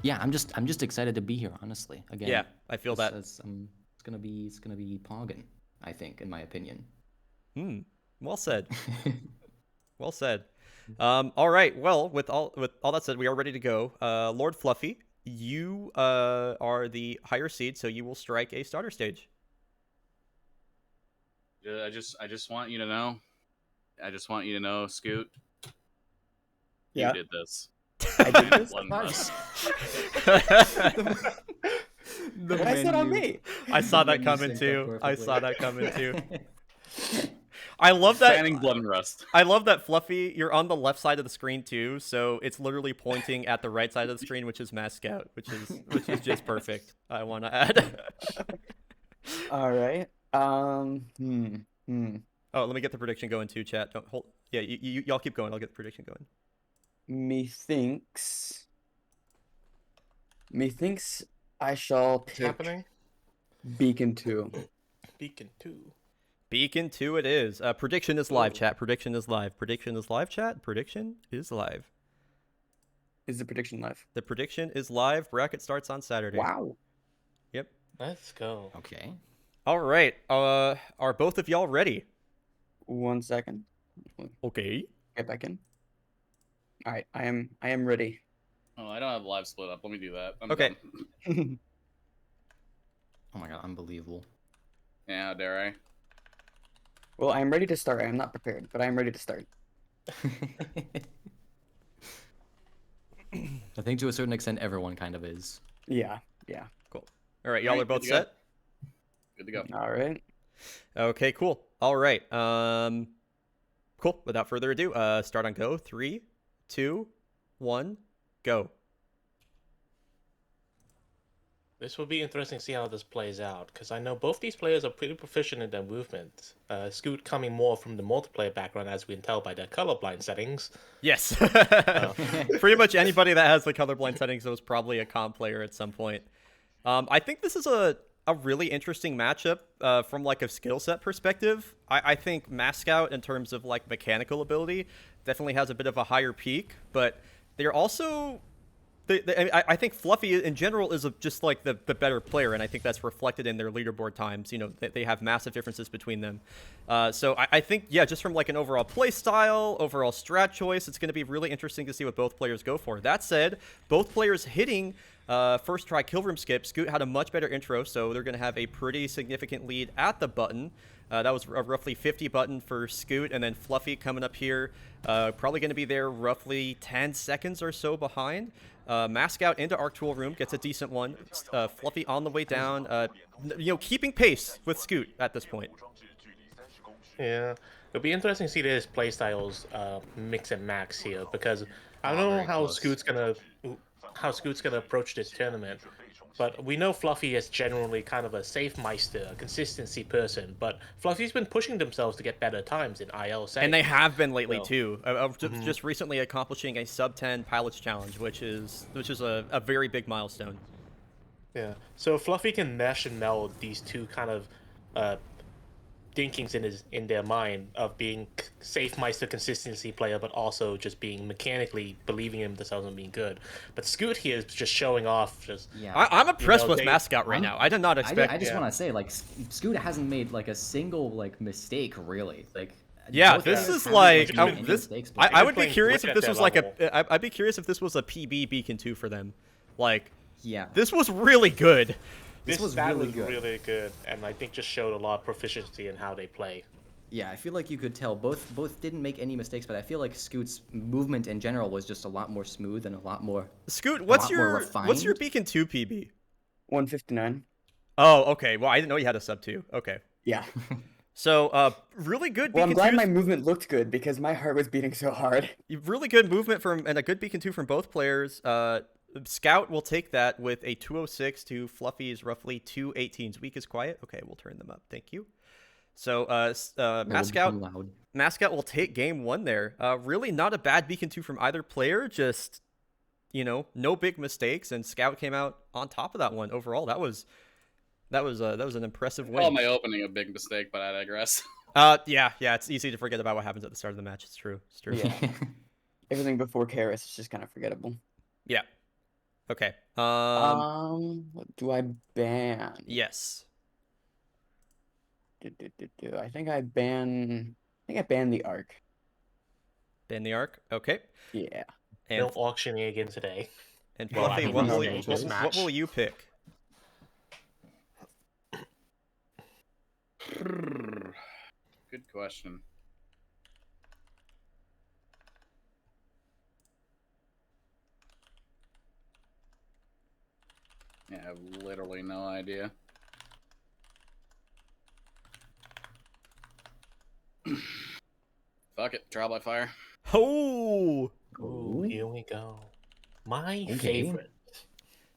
Yeah, I'm just excited to be here, honestly. Again. Yeah, I feel that. It's gonna be Poggin, I think, in my opinion. Well said. Well said. All right. Well, with all that said, we are ready to go. LordFluffy, you are the higher seed, so you will strike a starter stage. I just want you to know. I just want you to know, Scoot. Yeah. You did this. I did this. Blood and rust. What I said on me. I saw that coming too. I saw that coming too. I love that. Fanning blood and rust. I love that, Fluffy. You're on the left side of the screen too, so it's literally pointing at the right side of the screen, which is MasScout, which is just perfect. I want to add. All right. Oh, let me get the prediction going too, chat. Don't hold. Yeah, y'all keep going. I'll get the prediction going. Methinks I shall What's pick happening? Beacon 2. Beacon 2. Beacon 2 it is. Prediction is live, chat. Prediction is live. Prediction is live, chat. Prediction is live. Is the prediction live? The prediction is live. Bracket starts on Saturday. Wow. Yep. Let's go. Okay. All right. Are both of y'all ready? 1 second. Okay. Get back in. All right. I am ready. Oh, I don't have live split up. Let me do that. I'm Okay. done. Oh my god, unbelievable. Yeah, how dare I? Well, I'm ready to start. I am not prepared, but I am ready to start. I think to a certain extent, everyone kind of is. Yeah. Cool. All right. Y'all All are right, both good to go. set? Good to go. All right. Okay, cool. All right. Cool. Without further ado, start on go. 3, 2, 1, go. This will be interesting to see how this plays out, because I know both these players are pretty proficient in their movement. Scoot coming more from the multiplayer background, as we can tell by their colorblind settings. Yes. Pretty much anybody that has the colorblind settings was probably a comp player at some point. I think this is a really interesting matchup from like a skill set perspective. I think MasScout, in terms of like mechanical ability, definitely has a bit of a higher peak, but they're also... I think Fluffy in general is just like the better player, and I think that's reflected in their leaderboard times. You know, they have massive differences between them. So I think, yeah, just from like an overall play style, overall strat choice, it's going to be really interesting to see what both players go for. That said, both players hitting first try kill room skip. Scoot had a much better intro, so they're going to have a pretty significant lead at the button. That was a roughly 50 button for Scoot, and then Fluffy coming up here, probably going to be there roughly 10 seconds or so behind. MasScout into Arc Tool Room gets a decent one. Fluffy on the way down, keeping pace with Scoot at this point. Yeah, it'll be interesting to see their playstyles mix and max here, because I don't know how Scoot's gonna approach this tournament. But we know Fluffy is generally kind of a safe meister, a consistency person. But Fluffy's been pushing themselves to get better times in IL settings. And they have been lately too. Just recently accomplishing a sub-10 pilots challenge, which is a very big milestone. Yeah. So Fluffy can mesh and meld these two kind of thinkings in their mind of being safe meister consistency player, but also just being mechanically believing in themselves and being good. But Scoot here is just showing off. Just Yeah, I'm impressed with MasScout right now. I did not expect. I just want to say, like, Scoot hasn't made like a single like mistake really. Like, yeah, this is like this. I would be curious if this was like I'd be curious if this was a PB Beacon 2 for them. Like, yeah, this was really good. This was really really good, and I think just showed a lot of proficiency in how they play. Yeah, I feel like you could tell both didn't make any mistakes, but I feel like Scoot's movement in general was just a lot more smooth and a lot more. Scoot, what's your Beacon 2 PB? 159. Oh, okay. Well, I didn't know you had a sub 2. Okay. Yeah. So, really good. Well, Beacon I'm glad 2s. my movement looked good because my heart was beating so hard. Really good movement and a good Beacon 2 from both players. Scout will take that with a 206 to Fluffy's roughly 218s. Weak is quiet. Okay, we'll turn them up. Thank you. So, MasScout will take game 1 there. Really not a bad Beacon 2 from either player. Just, no big mistakes, and Scout came out on top of that one. Overall, that was an impressive win. Well, my opening a big mistake, but I digress. Yeah, it's easy to forget about what happens at the start of the match. It's true. Yeah. Everything before Karis is just kind of forgettable. Yeah. Okay. What do I ban? Yes. I think I ban the Arc. Ban the arc. Okay. Yeah. And No auctioning again today. and Well, Fluffy, I mean, what no, will no, you, this what will you pick? Good question. Yeah, I have literally no idea. Fuck it, trial by fire. Oh, Ooh, here we go. My Okay. favorite.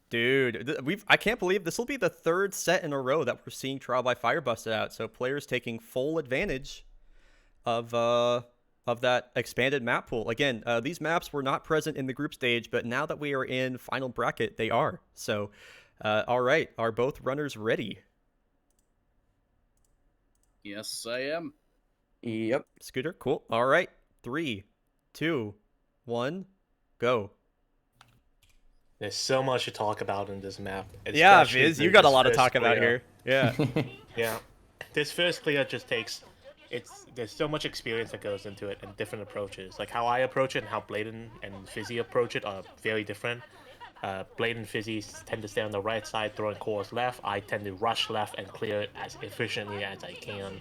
dude, I can't believe this will be the third set in a row that we're seeing trial by fire busted out. So players taking full advantage of that expanded map pool. Again, these maps were not present in the group stage, but now that we are in final bracket, they are. So, all right, are both runners ready? Yes, I am. Yep. Scooter, cool. All right, 3, 2, 1, go. There's so much to talk about in this map. Yeah, especially Viz, you for got a this lot to first talk about clear. here. Yeah. Yeah, this first clear just takes. There's so much experience that goes into it and different approaches. Like how I approach it and how Bladen and Fizzy approach it are very different. Bladen and Fizzy tend to stay on the right side, throwing cores left. I tend to rush left and clear it as efficiently as I can.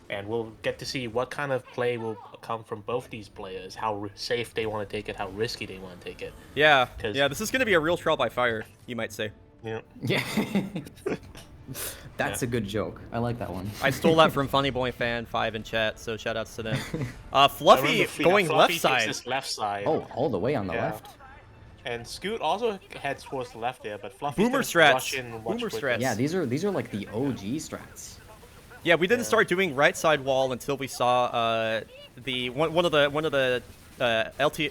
And we'll get to see what kind of play will come from both these players, how safe they want to take it, how risky they want to take it. Yeah, 'Cause- yeah, this is going to be a real trial by fire, you might say. Yeah. Yeah. That's a good joke. I like that one. I stole that from Funny Boy Fan 5 in chat, so shout outs to them. I Fluffy remember going Fluffy left takes side. his left side. Oh, all the way on the Yeah. left. And Scoot also heads towards the left there, but Fluffy's Boomer gonna strats. rush in and watch Boomer with strats. it. Yeah, these are like the OG strats. Yeah, we didn't Yeah. start doing right side wall until we saw the one of the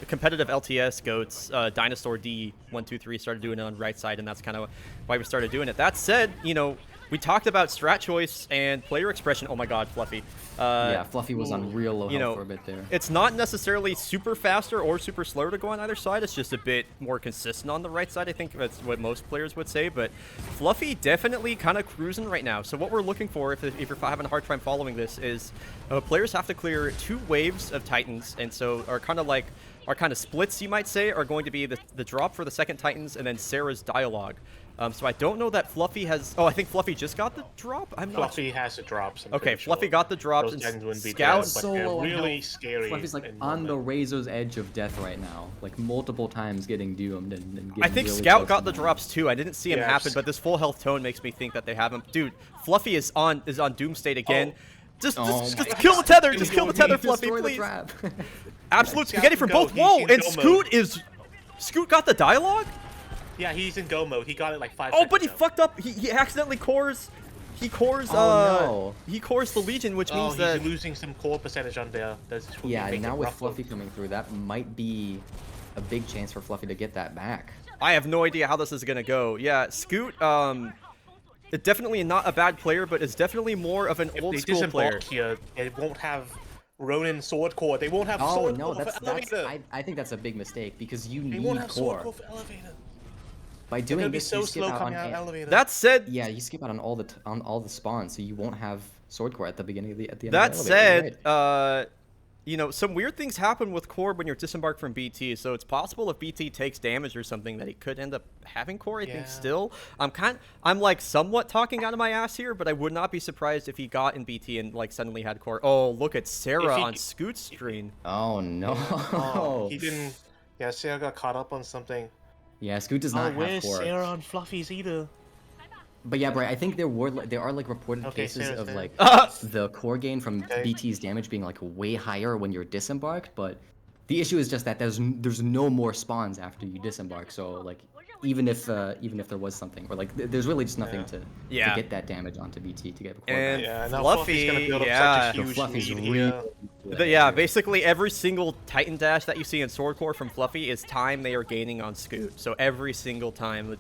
competitive LTS goats, Dinosaur D123 started doing it on right side, and that's kind of why we started doing it. That said, you know, we talked about strat choice and player expression. Oh my God, Fluffy. Yeah, Fluffy was on real low you health know, for a bit there. It's not necessarily super faster or super slow to go on either side. It's just a bit more consistent on the right side. I think that's what most players would say. But Fluffy definitely kind of cruising right now. So what we're looking for, if you're having a hard time following this, is players have to clear 2 waves of Titans. And so our kind of splits, you might say, are going to be the drop for the second Titans and then Sarah's dialogue. So I don't know that Fluffy has... Oh, I think Fluffy just got the drop? I'm not... Fluffy has the drops. I'm Okay, pretty Fluffy sure. got the drops. Those And Titans wouldn't be Scout... dead, but So they're low really health. scary. Fluffy's like in on the moment. razor's edge of death right now, like multiple times getting doomed and getting I think really Scout close got to the dying. drops too. I didn't see him Yeah, happen, but this full health tone makes me think that they have him. Dude, Fluffy is on Doom state again. Oh. Just Oh my kill the tether. God. Just kill the tether, Destroy Fluffy, the please. trap. Absolute Scout spaghetti can from go. both. He's Whoa, in and go mode. Scoot got the dialogue? Yeah, he's in go mode. He got it like 5 Oh, seconds but he ago. fucked up. He accidentally cores. He cores. Oh, no. He cores the Legion, which Oh, means he's that. losing some core percentage on there. That's what Yeah, make now it with rough. Fluffy coming through, that might be a big chance for Fluffy to get that back. I have no idea how this is gonna go. Yeah, Scoot. It's definitely not a bad player, but is definitely more of an If old they school player. disembark here, they won't have Ronin sword core. They won't have Oh sword no, core that's for elevator. I think that's a big mistake because you They won't need have sword core. core for elevator. By They're gonna doing be this, so you skip slow out coming on out of elevator. That said, yeah, you skip out on all the spawns, so you won't have sword core at the beginning of the at the end that of the elevator. You're said, right. you know, some weird things happen with core when you're disembarked from BT. So it's possible if BT takes damage or something that he could end up having core. I think Yeah. still. I'm like somewhat talking out of my ass here, but I would not be surprised if he got in BT and like suddenly had core. Oh, look at Sarah he- on Scoot's screen. Oh no. Oh, he didn't. Yeah, Sarah got caught up on something. Yeah, Scoot does not have where's core. Sarah on Fluffy's either? But yeah, Bri, I think there are like reported Okay, cases Sarah's of there. like Uh, the core gain from Okay. BT's damage being like way higher when you're disembarked, but the issue is just that there's no more spawns after you disembark. So like even if there was something, or like there's really just nothing Yeah. to get that damage onto BT to get the core And back. Yeah, now Fluffy, Fluffy's gonna build up yeah. such a So huge Fluffy's lead really here. Yeah, basically every single Titan dash that you see in Sword Core from Fluffy is time they are gaining on Scoot. So every single time,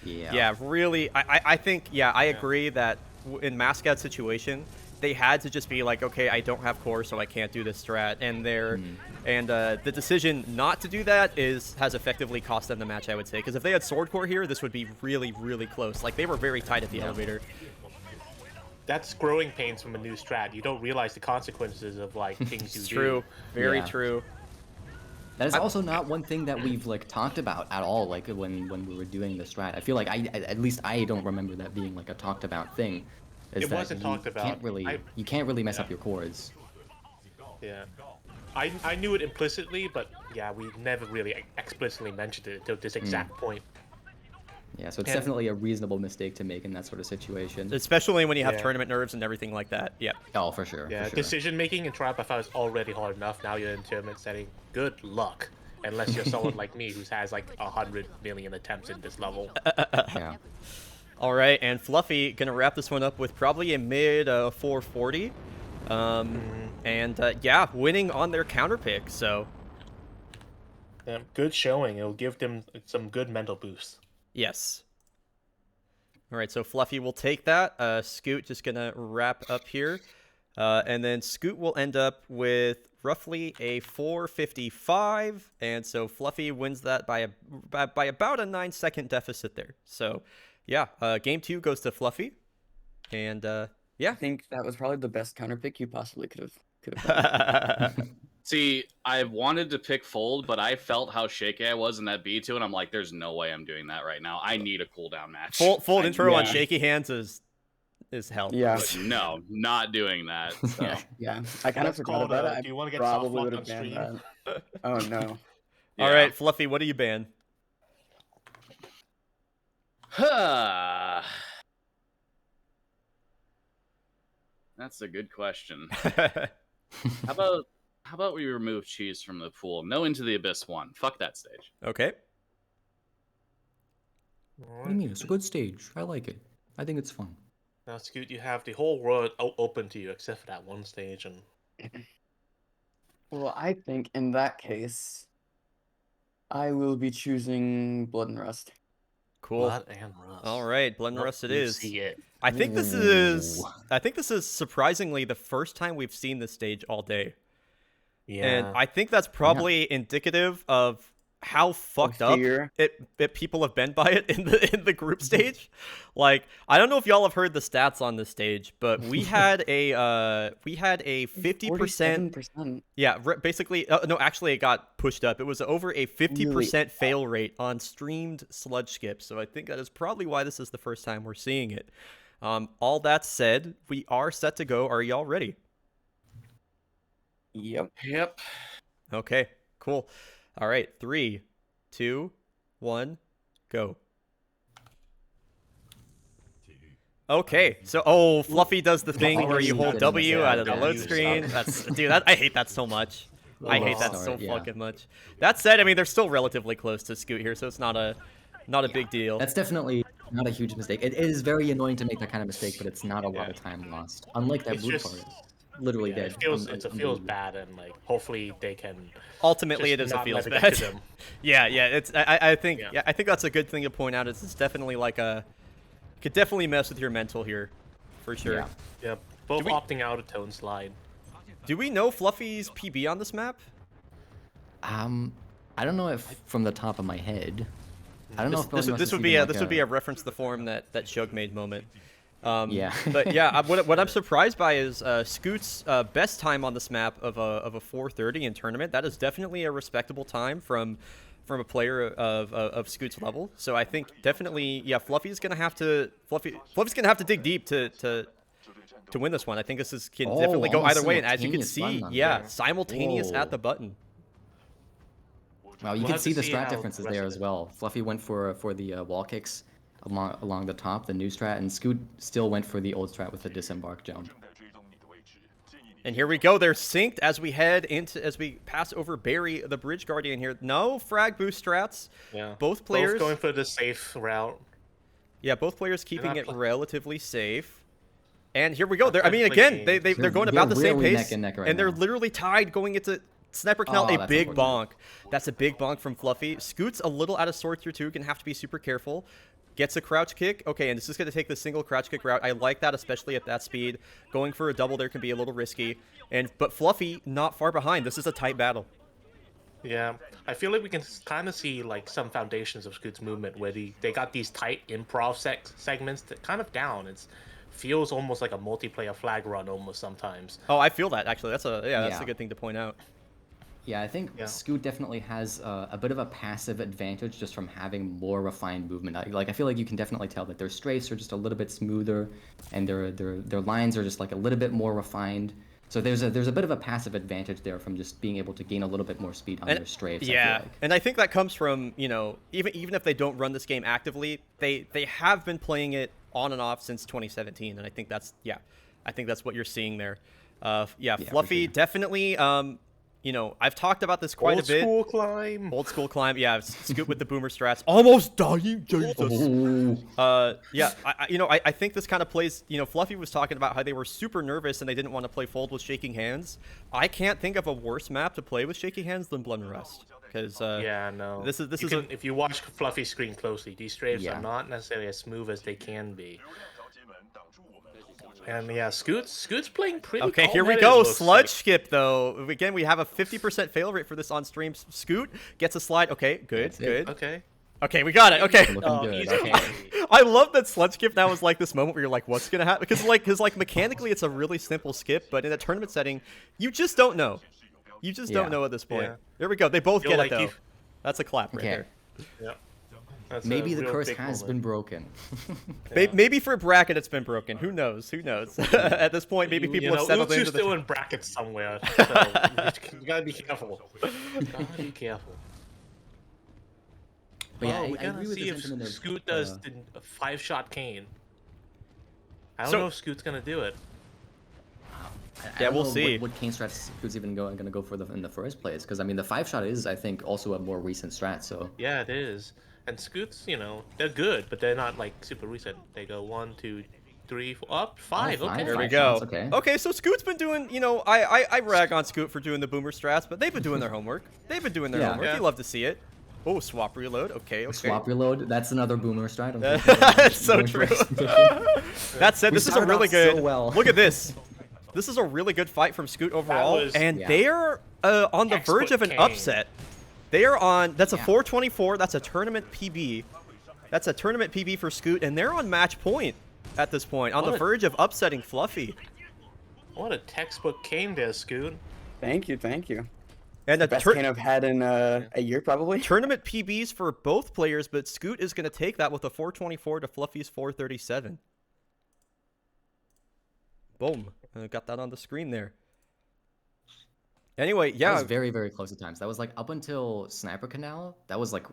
Yeah. really. I think I agree that in MasScout's situation, they had to just be like, okay, I don't have core, so I can't do this strat, and the decision not to do that has effectively cost them the match, I would say, because if they had sword core here, this would be really, really close. Like, they were very tight at the elevator. That's growing pains from a new strat. You don't realize the consequences of like things you do. True, very Yeah. true. That is also not one thing that we've like talked about at all. Like when we were doing the strat, I feel like at least I don't remember that being like a talked about thing. It wasn't talked about. You can't really mess up your chords. Yeah. I knew it implicitly, but yeah, we never really explicitly mentioned it until this exact point. Yeah, so it's definitely a reasonable mistake to make in that sort of situation. Especially when you have tournament nerves and everything like that. Yeah. Oh, for sure. Yeah, for sure. decision making in Triumph I thought was already hard enough. Now you're in tournament setting. Good luck. Unless you're someone like me who has like 100 million attempts in this level. Yeah. All right, and Fluffy gonna wrap this one up with probably a mid 440. Yeah, winning on their counter pick, so. Yeah, good showing. It'll give them some good mental boosts. Yes. All right, so Fluffy will take that. Scoot just going to wrap up here. And then Scoot will end up with roughly a 455. And so Fluffy wins that by about a 9-second deficit there. So, yeah, game 2 goes to Fluffy. And, yeah. I think that was probably the best counter pick you possibly could have done. See, I wanted to pick Fold, but I felt how shaky I was in that B2, and I'm like, there's no way I'm doing that right now. I need a cooldown match. Fold intro on shaky hands is hell. Yeah. But no, not doing that. So. Yeah. I kind of forgot about it. Do you want to get Probably soft would locked have on banned stream? that. Oh no. All right, Fluffy, what do you ban? That's a good question. How about we remove cheese from the pool? No Into the Abyss 1. Fuck that stage. Okay. What do you mean? It's a good stage. I like it. I think it's fun. Now, Scoot, you have the whole world open to you except for that one stage, and Well, I think in that case, I will be choosing Blood and Rust. Cool. Blood and Rust. All right, Blood and Rust it is. See it. I think this is surprisingly the first time we've seen this stage all day. Yeah. And I think that's probably indicative of how fucked up it people have been by it in the group stage. Like, I don't know if y'all have heard the stats on this stage, but we had a 50%. Yeah, basically no, actually it got pushed up. It was over a 50% fail rate on streamed sludge skips. So I think that is probably why this is the first time we're seeing it. All that said, we are set to go. Are y'all ready? Yep. Okay, cool. All right, 3, 2, 1, go. Okay, so Fluffy does the thing where you hold W out of the load screen. I hate that so much. I hate that so fucking much. That said, I mean they're still relatively close to Scoot here, so it's not a big deal. That's definitely not a huge mistake. It is very annoying to make that kind of mistake, but it's not a lot of time lost. Unlike that blue part. Literally dead. It feels bad, and like hopefully they can. Ultimately, it is a feels bad. yeah. It's I think that's a good thing to point out. It's definitely like could definitely mess with your mental here, for sure. Yeah. Both opting out of Tone Slide. Do we know Fluffy's PB on this map? I don't know if from the top of my head. I don't know if this would be a reference to the forum that Shug made moment. Yeah. But yeah, what I'm surprised by is Scoot's best time on this map of a 4:30 in tournament. That is definitely a respectable time from a player of Scoot's level. So I think definitely, yeah, Fluffy's gonna have to dig deep to win this one. I think this can definitely go either way. And as you can see, simultaneous at the button. Wow, you can see the strat differences there as well. Fluffy went for the wall kicks along the top, the new strat, and Scoot still went for the old strat with the disembark jump. And here we go. They're synced as we pass over Barry, the Bridge Guardian here. No frag boost strats. Yeah. Both players both going for the safe route. Yeah, both players keeping it relatively safe. And here we go. I mean, again, they're going about the same pace, and they're literally tied going into Sniper Canal. A big bonk. That's a big bonk from Fluffy. Scoot's a little out of sorts here too. Gonna have to be super careful. Gets a crouch kick. Okay, and this is going to take the single crouch kick route. I like that, especially at that speed. Going for a double there can be a little risky. But Fluffy, not far behind. This is a tight battle. Yeah, I feel like we can kind of see like some foundations of Scoot's movement where they got these tight improv segments that kind of down. It feels almost like a multiplayer flag run almost sometimes. Oh, I feel that actually. That's a Yeah. good thing to point out. Yeah, I think Scoot definitely has a bit of a passive advantage just from having more refined movement. I feel like you can definitely tell that their strafes are just a little bit smoother, and their lines are just like a little bit more refined. So there's a bit of a passive advantage there from just being able to gain a little bit more speed on their strafes. Yeah, I feel like. and I think that comes from, you know, even if they don't run this game actively, they have been playing it on and off since 2017, and I think that's what you're seeing there. Fluffy sure. definitely. You know, I've talked about this quite a bit. Old school climb. Old school climb. Yeah, Scoot with the boomer strats. Almost dying, Jesus. I think this kind of plays, you know, Fluffy was talking about how they were super nervous and they didn't want to play Fold with shaking hands. I can't think of a worse map to play with shaking hands than Blood and Rust. Because if you watch Fluffy's screen closely, these strafes are not necessarily as smooth as they can be. And yeah, Scoot's playing pretty. Okay, here we go. Sludge skip though. Again, we have a 50% fail rate for this on stream. Scoot gets a slide. Okay, good. Okay, we got it. Okay. Looking good. Okay. I love that sludge skip now is like this moment where you're like, what's gonna happen? Because mechanically it's a really simple skip, but in a tournament setting, you just don't know. You just don't know at this point. Yeah. There we go. They both get it though. That's a clap right there. Yeah. Maybe the curse has been broken. Maybe for bracket it's been broken. Who knows? At this point, maybe people have settled into still in brackets somewhere. So you gotta be careful. But yeah, we I gotta agree with see the if sentiment of, Scoot does a 5-shot cane. I don't know if Scoot's gonna do it. I don't we'll know see. What cane strat Scoot's even going to go for in the first place? Because I mean, the 5-shot is, I think, also a more recent strat. So yeah, it is. And Scoots, you know, they're good, but they're not like super recent. They go 1, 2, 3, 4, up 5. Oh, Okay, There we 5 go. shots, Okay, so Scoot's been doing, you know, I rag on Scoot for doing the boomer strats, but they've been doing their homework. Homework. Yeah. You love to see it. Oh, swap reload. Okay. swap reload. That's another boomer strat. That's so true. That said, this is a started really off good. so well. Look at this. This is a really good fight from Scoot overall, and Yeah. they are on the verge of an upset. They are on. That's a 424. That's a tournament PB. That's a tournament PB for Scoot, and they're on match point at this point, on the verge of upsetting Fluffy. What a textbook cane there, Scoot. Thank you. And the Best cane I've had in a year, probably. tournament PBs for both players, but Scoot is going to take that with a 424 to Fluffy's 437. Boom. Got that on the screen there. Anyway, That yeah. was very, very close at times. That was like up until Sniper Canal. That was like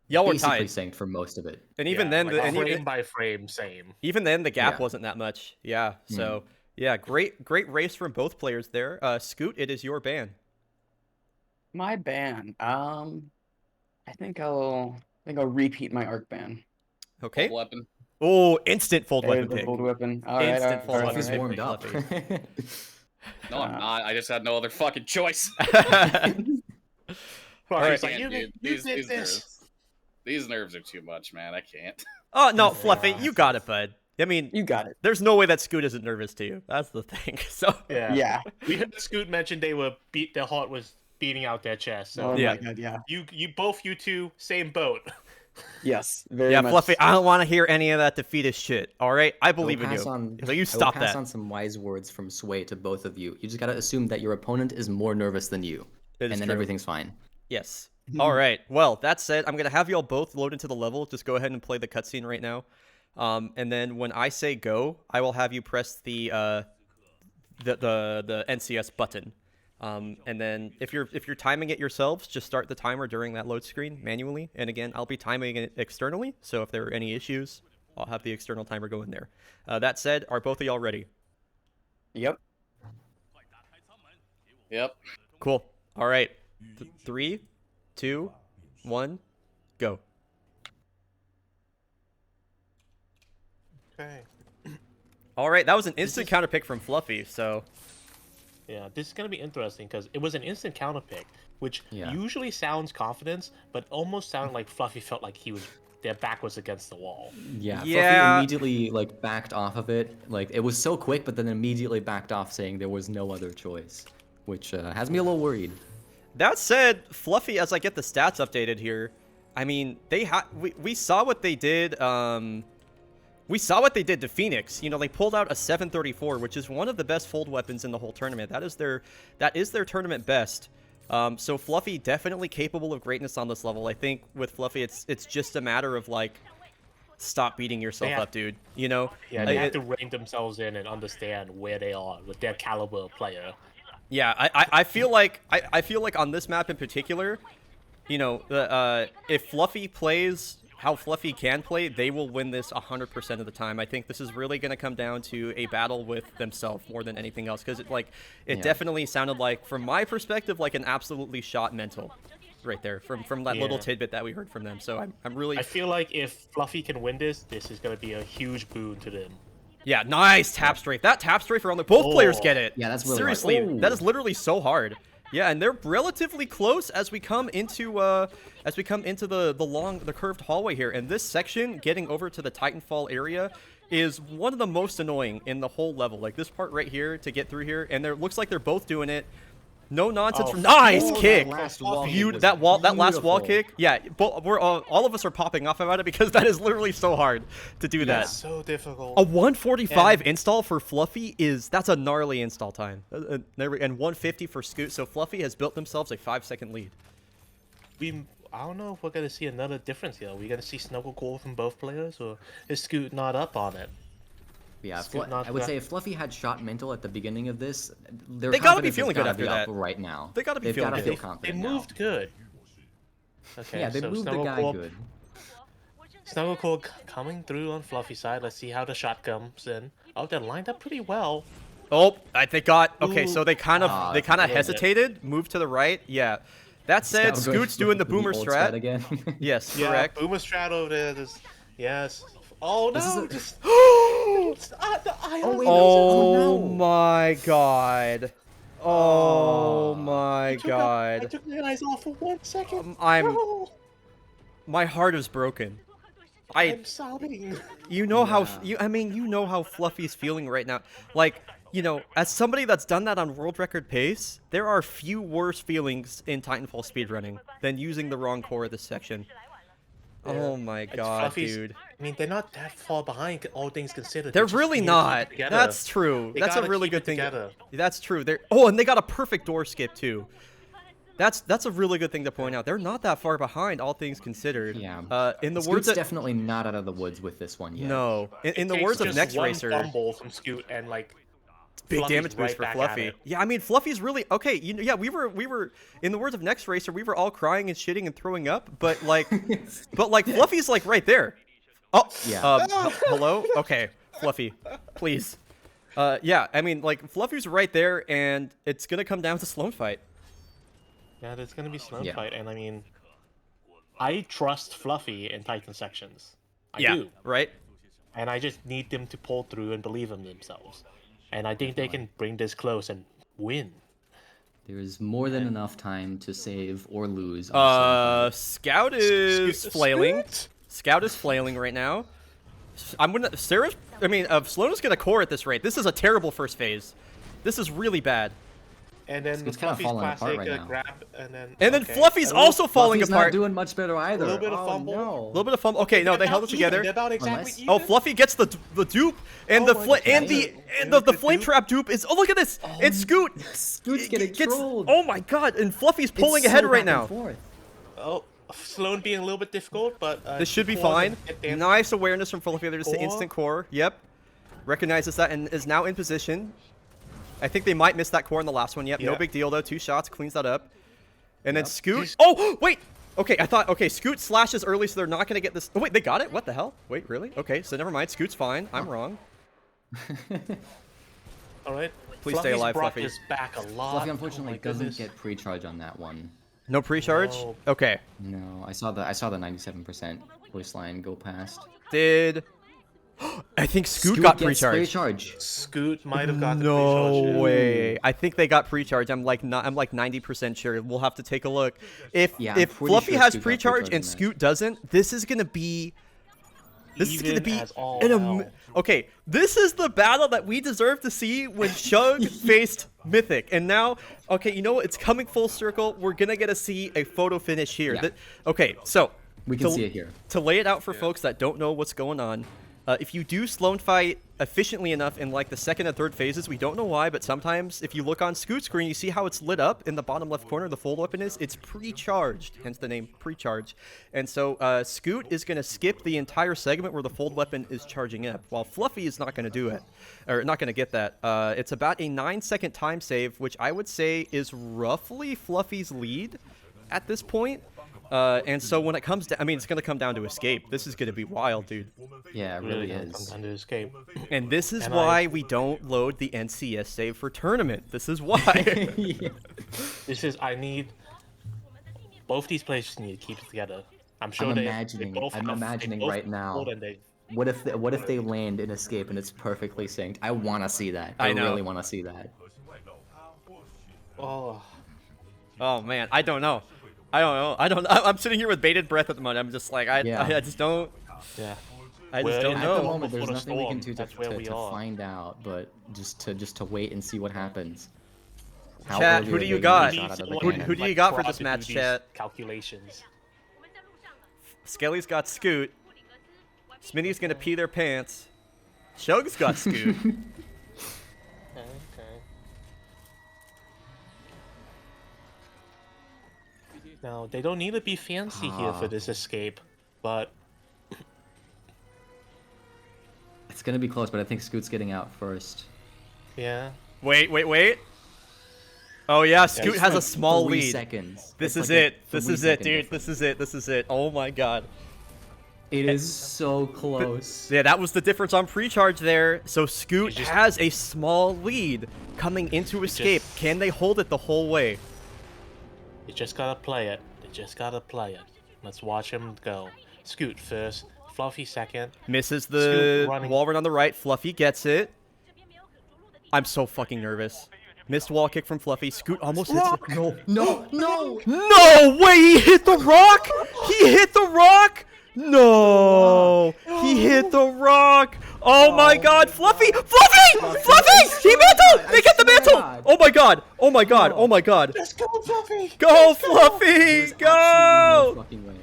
Y'all were basically tied. synced for most of it. And even then, like frame by frame, same. even then, the gap Yeah. wasn't that much. Yeah. So, yeah, great race from both players there. Scoot, it is your ban. My ban. I think I'll repeat my arc ban. Okay. Fold weapon. Oh, instant fold There's weapon the pick. fold weapon. All right, Instant fold all right, Fluffy's right. warmed up. No, I'm not. I just had no other fucking choice. Alright, I can't, dude. These this. nerves. These nerves are too much, man. I can't. Oh, no, Fluffy, you got it, bud. I mean, You got it. there's no way that Scoot isn't nervous to you. That's the thing. So, Yeah. We heard Scoot mention their heart was beating out their chest. So Oh Yeah. my god, yeah. you two, same boat. Yes. Very yeah, much. Fluffy, I don't want to hear any of that defeatist shit. All right, I I believe will in you. pass on- So you I stop will pass that. on some wise words from Sway to both of you. You just gotta assume that your opponent is more nervous than you, It is and then true. everything's fine. Yes. All right. Well, that said, I'm gonna have y'all both load into the level. Just go ahead and play the cutscene right now, and then when I say go, I will have you press the NCS button. And then if you're timing it yourselves, just start the timer during that load screen manually. And again, I'll be timing it externally. So if there are any issues, I'll have the external timer go in there. That said, are both of y'all ready? Yep. Yep. Cool. All right. 3, 2, 1, go. Okay. All right. That was an instant counter pick from Fluffy. So Yeah, this is gonna be interesting because it was an instant counter pick, which Yeah. usually sounds confidence, but almost sounded like Fluffy felt like he was their back was against the wall. Yeah, Yeah. Fluffy immediately like backed off of it. Like it was so quick, but then immediately backed off, saying there was no other choice, which has me a little worried. That said, Fluffy, as I get the stats updated here, I mean, we saw what they did. We saw what they did to Phoenix. You know, they pulled out a 734, which is one of the best fold weapons in the whole tournament. That is their tournament best. So Fluffy definitely capable of greatness on this level. I think with Fluffy, it's just a matter of like, stop beating yourself up, dude. You know? Yeah, they have to rein themselves in and understand where they are with their caliber of player. Yeah, I feel like on this map in particular, you know, if Fluffy plays how Fluffy can play, they will win this 100% of the time. I think this is really going to come down to a battle with themselves more than anything else, because it definitely sounded like, from my perspective, like an absolutely shot mental right there from that little tidbit that we heard from them. So I'm really... I feel like if Fluffy can win this is going to be a huge boon to them. Yeah, nice tap strafe. That tap strafe around both players get it. Yeah, that's really seriously hard. That is literally so hard. Yeah, and they're relatively close as we come into the curved hallway here. And this section, getting over to the Titanfall area, is one of the most annoying in the whole level. Like this part right here to get through here, and there looks like they're both doing it. No nonsense. Nice kick. That last wall kick. Yeah, all of us are popping off about it because that is literally so hard to do that. It's so difficult. A 145 install for Fluffy that's a gnarly install time. And 150 for Scoot. So Fluffy has built themselves a 5-second lead. I don't know if we're gonna see another difference here. Are we gonna see snuggle call from both players, or is Scoot not up on it? Yeah, I would say if Fluffy had shot mental at the beginning of this, they gotta be feeling good after that. Right now, they gotta be feeling good. Feel confident. They moved good. Okay, yeah, they moved the guy good. Snuggle call coming through on Fluffy's side. Let's see how the shot comes in. Oh, they're lined up pretty well. Oh, they got okay. So they kind of hesitated, moved to the right. Yeah. That said, Scoot's doing the boomer strat again. Yes, yeah, correct. Boomer strat over there. Yes. Oh no! Oh my god! Oh my god! I took my eyes off for 1 second. My heart is broken. I'm sobbing. You know how you know how Fluffy's feeling right now. Like, you know, as somebody that's done that on world record pace, there are few worse feelings in Titanfall speedrunning than using the wrong core of this section. Yeah. Oh my god, dude. I mean, they're not that far behind, all things considered. They're really not. That's true. That's a really good thing. That's true. And they got a perfect door skip too. That's a really good thing to point out. They're not that far behind, all things considered. Yeah. In the Scoot's words definitely not out of the woods with this one yet. No. In the words of Next Racer. Fumble from Scoot and like big damage boost for Fluffy. Yeah, I mean Fluffy's really okay. You know, yeah, we were in the words of Next Racer, we were all crying and shitting and throwing up, but like Fluffy's like right there. Oh, yeah. Hello? Okay, Fluffy, please. Yeah, I mean like Fluffy's right there, and it's gonna come down to Sloan fight. Yeah, there's gonna be Sloan fight, and I mean, I trust Fluffy in Titan sections. I do. Right. And I just need them to pull through and believe in themselves. And I think they can bring this close and win. There is more than enough time to save or lose. Scout is flailing. Scout is flailing right now. Sloan is gonna core at this rate. This is a terrible first phase. This is really bad. And then it's kind of falling apart right now. Grab, and then Fluffy's also falling apart. Not doing much better either. A little bit of fumble. No. A little bit of fumble. Okay, no, they held it together. Exactly oh, Fluffy gets the dupe, and the flame trap dupe is. Oh, look at this! And Scoot's getting trolled. Oh my god! And Fluffy's pulling ahead right now. Oh, Sloan being a little bit difficult, but this should be fine. Nice awareness from Fluffy. There's the instant core. Yep, recognizes that and is now in position. I think they might miss that core in the last one. Yep, no big deal though. 2 shots, cleans that up. And then Scoot. Oh, wait! Okay, I thought, Scoot slashes early, so they're not going to get this. Oh, wait, they got it? What the hell? Wait, really? Okay, so never mind. Scoot's fine. I'm wrong. Alright. Please stay alive, Fluffy. This back a lot. Fluffy unfortunately doesn't get pre-charge on that one. No pre-charge? No. Okay. No, I saw the 97% voice line go past. Did I think Scoot got gets pre-charge. charge. Scoot might have got the No pre-charge. Yeah. way. I think they got pre-charge. I'm like 90% sure. We'll have to take a look. If I'm if pretty Fluffy sure has Scoot got pre-charge pre-charge in and that. Scoot doesn't, this is gonna be. This is gonna Even be as all an hell. okay. This is the battle that we deserve to see when Shug faced Mythic, and now, okay, you know what? It's coming full circle. We're gonna get to see a photo finish here. Yeah. Okay, so We can see it here. to lay it out for folks that don't know what's going on, if you do Sloan fight efficiently enough in like the second and third phases, we don't know why, but sometimes if you look on Scoot's screen, you see how it's lit up in the bottom left corner. The fold weapon is it's pre-charged, hence the name pre-charge. And so Scoot is going to skip the entire segment where the fold weapon is charging up, while Fluffy is not going to do it, or not going to get that. It's about a 9-second time save, which I would say is roughly Fluffy's lead at this point. And so when it comes to, I mean, it's going to come down to escape. This is going to be wild, dude. Yeah, it Really really gonna come is. down to escape. And this is And why we don't load the NCS save for tournament. This is why. Yeah. This is I need. Both these players just need to keep it together. I'm sure I'm they imagining- both I'm have- imagining they both right now. and they- What if they land in escape and it's perfectly synced? I want to see that. I I know. really want to see that. Oh, Oh man, I don't know. I'm sitting here with bated breath at the moment. I'm just like, I just don't. yeah. I just Well, don't at At know. the Before moment, there's the nothing we can storm, do that's where we to are. find out, but just to wait and see what happens. How Chat, early who are do they you gonna got? shot out of the Who cannon? do you got for try this to do match, these chat? Calculations. Skelly's got Scoot. Smitty's gonna pee their pants. Shug's got Scoot. Okay. Now they don't need to be fancy here for this escape, but It's gonna be close, but I think Scoot's getting out first. yeah. Wait. Oh yeah, Scoot it's has a Like small 3 lead. seconds. This It's is like a it. This 3 is it, second dude. difference. This is it. Oh my god. It is so close. Yeah, that was the difference on pre-charge there. So Scoot You just- has a small lead coming into escape. Can they hold it the whole way? You just gotta play it. They just gotta play it. Let's watch him go. Scoot first, Fluffy second. Misses Scoot the running. wall run on the right. Fluffy gets it. I'm so fucking nervous. Missed wall kick from Fluffy. Scoot almost hits it. No! No way! He hit the rock! He hit the rock! No! He hit the rock! Oh my god! Fluffy! He mantled! They get the mantle! Oh my god! Oh my god! Oh my god! Let's go, Fluffy! Go, Fluffy! There's absolutely Go! no fucking way.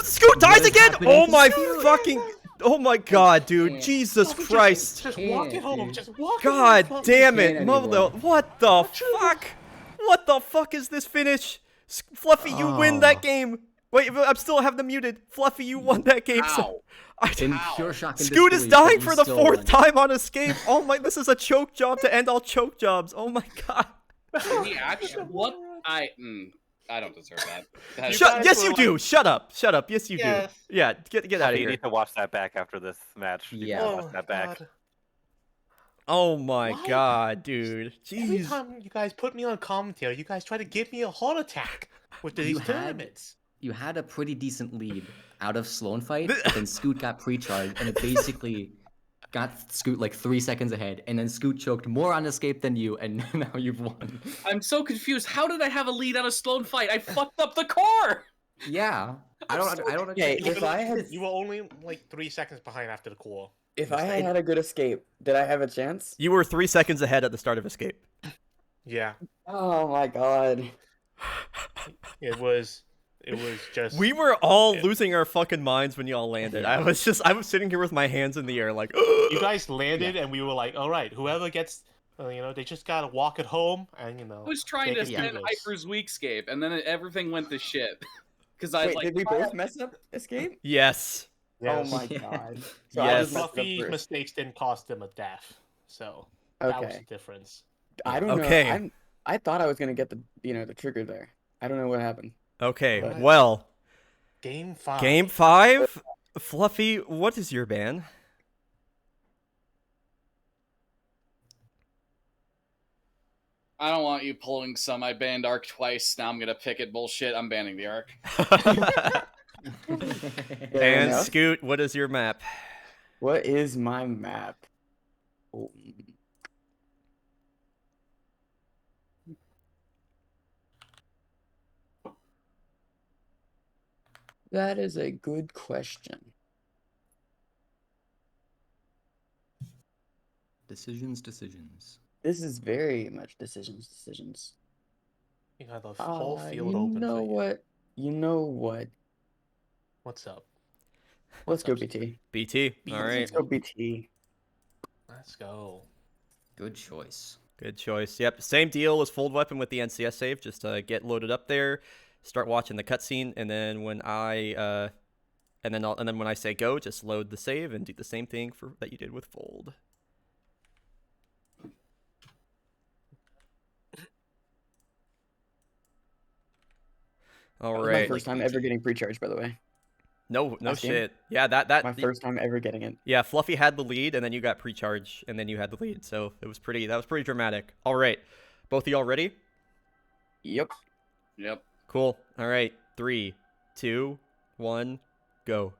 Scoot dies is again! happening Oh to my Scoot? fucking... Oh my god, dude. Jesus Fluffy, Christ. Just walk it Can't, home. dude. Just walk it God home. Fluffy. damn it. Can't Mother, anymore. what the fuck? What the fuck is this finish? Fluffy, you win that Oh. game. Wait, I'm still have them muted. Fluffy, you won that game. Ow. In pure shock and Scoot is disbelief, dying but for you the still 4th won. time on escape. Oh my, this is a choke job to end all choke jobs. Oh my god. Did he actually? What? I don't deserve that. That- guys Yes, were you like- do. Shut up. Yes, you Yes. do. Yeah, get out of You here. need to watch that back after this match. You need to Yeah. watch that back. God. Oh my Why? god, dude. Every Jeez. time you guys put me on commentary, you guys try to give me a heart attack with these You had- tournaments. You had a pretty decent lead out of Sloan fight, but then Scoot got pre-charged, and it basically got Scoot like 3 seconds ahead, and then Scoot choked more on escape than you, and now you've won. I'm so confused. How did I have a lead out of Sloan fight? I fucked up the core. Yeah, I don't Okay, understand. if I had You were only like 3 seconds behind after the core. if I had had a good escape, did I have a chance? You were 3 seconds ahead at the start of escape. Yeah, Oh my god. it was just. We were all losing our fucking minds when y'all landed. I was sitting here with my hands in the air like, You guys landed, and we were like, all right, whoever gets, they just gotta walk it home, and I was trying to take it send through this. Hyper's weakscape, and then everything went to shit. Because I Wait, like. did we both mess up escape? yes. Oh Yes. my Yeah. god. So Yes. I just messed up Fluffy's first. mistakes didn't cost him a death, so that was Okay. the difference. I don't Okay. know. I thought I was gonna get the trigger there. I don't know what happened. Okay, Right. well, Game 5. game 5. Fluffy, what is your ban? I don't want you pulling some. I banned Arc twice. Now I'm gonna pick it. Bullshit. I'm banning the Arc. Yeah, Fair And enough. Scoot, what is your map? What is my map? Oh. That is a good question. Decisions. This is very much decisions. You got the whole field You open know for you. what? You know what? What's up? Let's go up, BT. BT. All right. Let's go BT. Let's go. Good choice. Good choice. Yep. Same deal as Fold Weapon with the NCS save. Just get loaded up there, start watching the cutscene, and then when I and then when I say go, just load the save and do the same thing that you did with Fold. All That was right. my first time ever getting pre-charge, by the way. No last game. shit. Yeah, that My first time ever getting it. Yeah, Fluffy had the lead, and then you got pre-charge, and then you had the lead. So that was pretty dramatic. All right, both of y'all ready? Yep. Yep. Cool. All right, 3, 2, 1, go.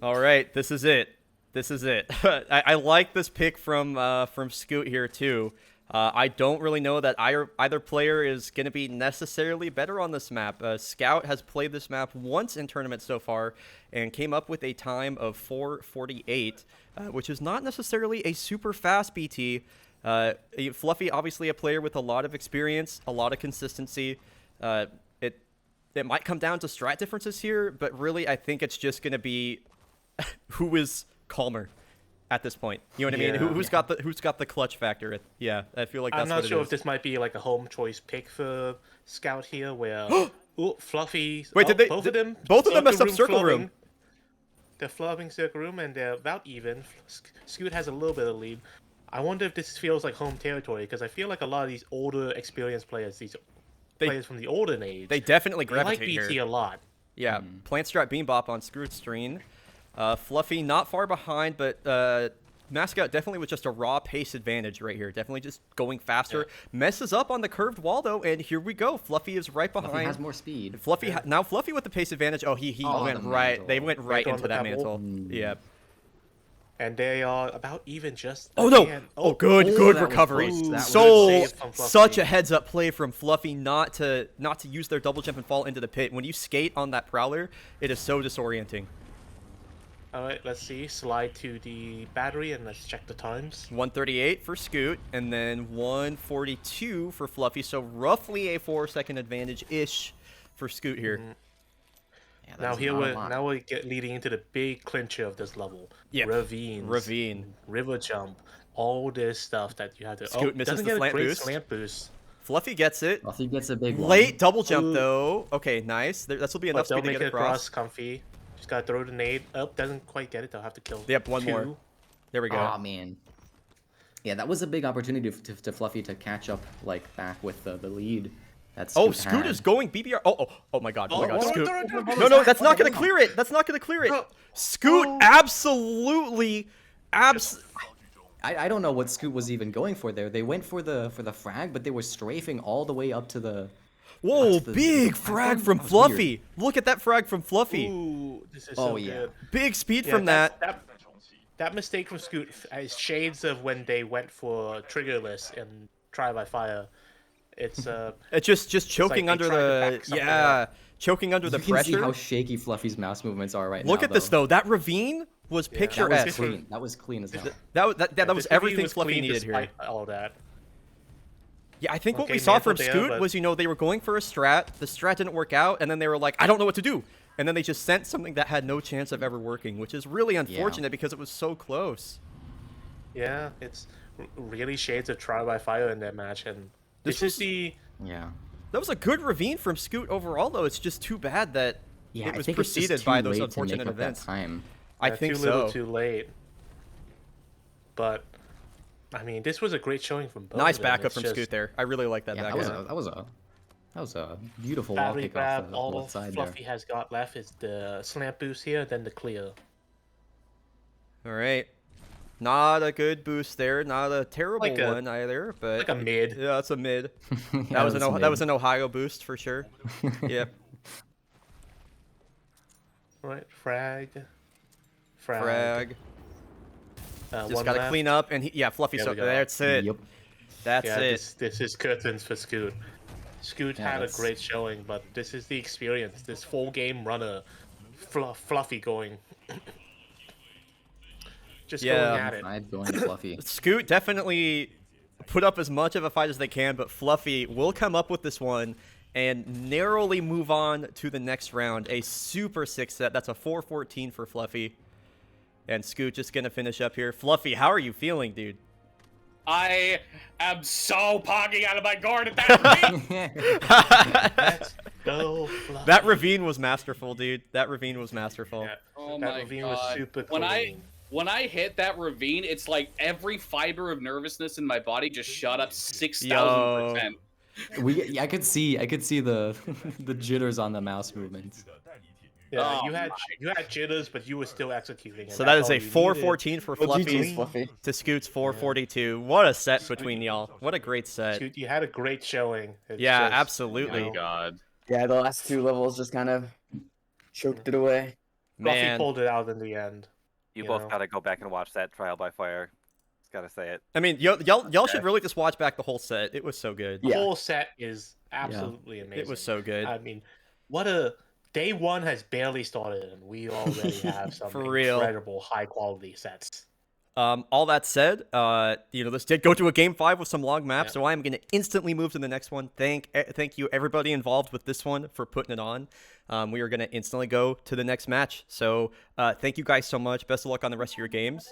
All right, this is it. This is it. I like this pick from Scoot here too. I don't really know that either player is going to be necessarily better on this map. Scout has played this map once in tournament so far and came up with a time of 4:48, which is not necessarily a super fast BT. Fluffy, obviously a player with a lot of experience, a lot of consistency. It might come down to strat differences here, but really I think it's just going to be who is calmer at this point. You know what I mean? Who's got the clutch factor? Yeah, I feel like that's I'm not what sure it if is. this might be like a home choice pick for Scout here, where Fluffy. Wait, did they? Both of them? Both of them messed up circle flubbing. room. They're flubbing circle room, and they're about even. Scoot has a little bit of lead. I wonder if this feels like home territory, because I feel like a lot of these older, experienced players, players from the olden age, They definitely they like gravitate BT here. a lot. Yeah, Plant Strat Beambop on Scoot's screen. Fluffy not far behind, but MasScout definitely with just a raw pace advantage right here. Definitely just going faster. Yeah. Messes up on the curved wall though, and here we go. Fluffy is right behind. Fluffy has more speed. Fluffy now Fluffy with the pace advantage. Oh, he went the right. mantle. They went right on into the that pebble. mantle. Yeah. And they are about even just. Oh no! again. Oh, good that was recovery. close. That was So good save from Fluffy. such a heads up play from Fluffy not to use their double jump and fall into the pit. When you skate on that prowler, it is so disorienting. All right, let's see. Slide to the battery and let's check the times. 138 for Scoot, and then 142 for Fluffy. So roughly a 4-second advantage-ish for Scoot here. Yeah, Now that's here not a we're lot. leading into the big clincher of this level. Yep. Ravines, Ravine. river jump, all this stuff that you have to. Scoot misses doesn't the get slant a great boost. slant boost. Fluffy gets it. Fluffy gets a big one. Late double jump Ooh. though. Okay, nice. This will be enough But they'll speed to make get it across. comfy. Just gotta throw the nade. Oh, doesn't quite get it. They'll have to kill. Yep, one more. two. There we go. Oh man. Yeah, that was a big opportunity to Fluffy to catch up like back with the lead. That's Oh, Scoot is going BBR. Oh my god. Oh my god. throw it, Scoot. throw it, throw it. No, that's not going to clear it. That's not going to clear it. No. Scoot absolutely I don't know what Scoot was even going for there. They went for the frag, but they were strafing all the way up to the. Whoa, That's the big frag platform? from That was Fluffy. weird. Look at that frag from Fluffy. Ooh, this is Oh, so yeah. good. Big speed Yeah, from that. That mistake from Scoot is shades of when they went for triggerless in Try by Fire. It's It's just choking they under tried to the back something choking under the You can see pressure. how shaky Fluffy's mouse movements are right now. Look at this though. That ravine was That picture was esque. clean. That was clean as hell. That was this was review everything was Fluffy clean needed here. despite all that. Yeah, I think what we Okay, saw mantle from there, Scoot but- was, they were going for a strat. The strat didn't work out, and then they were like, I don't know what to do. And then they just sent something that had no chance of ever working, which is really unfortunate because it was so close. Yeah, it's really shades of Trial by Fire in that match, and This this was- is the Yeah. That was a good ravine from Scoot overall, though. It's just too bad that Yeah, it was I think it's just preceded too by those late to unfortunate make up events. that time. I think too little, so. too late. But I mean, this was a great showing from both. Nice of them. backup It's from just Scoot there. I really like that Yeah, backup. that was a beautiful wall Battery kick grab. off the All left side there. Fluffy has got left is the slant boost here, then the clear. All right. Not a good boost there. Not a terrible Like a- one either, but Like a mid. yeah, it's a mid. Yeah, That was an Ohio boost for sure. Yep. Right, frag. Frag. One Just gotta left. clean up, and yeah, Fluffy. There So we go. that's it. Yep. That's Yeah, it. this is curtains for Scoot. Scoot Yeah, had a that's- great showing, but this is the experience. This full game runner, Fluffy going. Just Yeah. going at it. Five going Fluffy. Scoot definitely put up as much of a fight as they can, but Fluffy will come up with this one and narrowly move on to the next round. A super 6 set. That's a 4-14 for Fluffy. And Scoot just gonna finish up here. Fluffy, how are you feeling, dude? I am so pogging out of my guard at that point. Let's go, Fluffy. That ravine was masterful, dude. That ravine was masterful. Yeah, Oh that my ravine god! was super clean. When I hit that ravine, it's like every fiber of nervousness in my body just shot up 6,000%. I could see the the jitters on the mouse movements. Yeah, Oh you had jitters, but you were still executing. So that is a 4-14 for Well, Fluffy GG's, Fluffy. to Scoot's 4-42. What a set between y'all. What a great set. Scoot, you had a great showing. It's Yeah, just, Oh absolutely. my god. Yeah, the last two levels just kind of choked it away. Fluffy Man. pulled it out in the end. You You both know. gotta go back and watch that trial by fire. Just gotta say it. I mean, y'all should really just watch back the whole set. It was so good. The Yeah. whole set is absolutely amazing. It was so good. I mean, what a day one has barely started, and we already have some For real. incredible high quality sets. All that said, this did go to a game 5 with some long maps, Yeah. so I am going to instantly move to the next one. Thank you everybody involved with this one for putting it on. We are going to instantly go to the next match. So thank you guys so much. Best of luck on the rest of your games.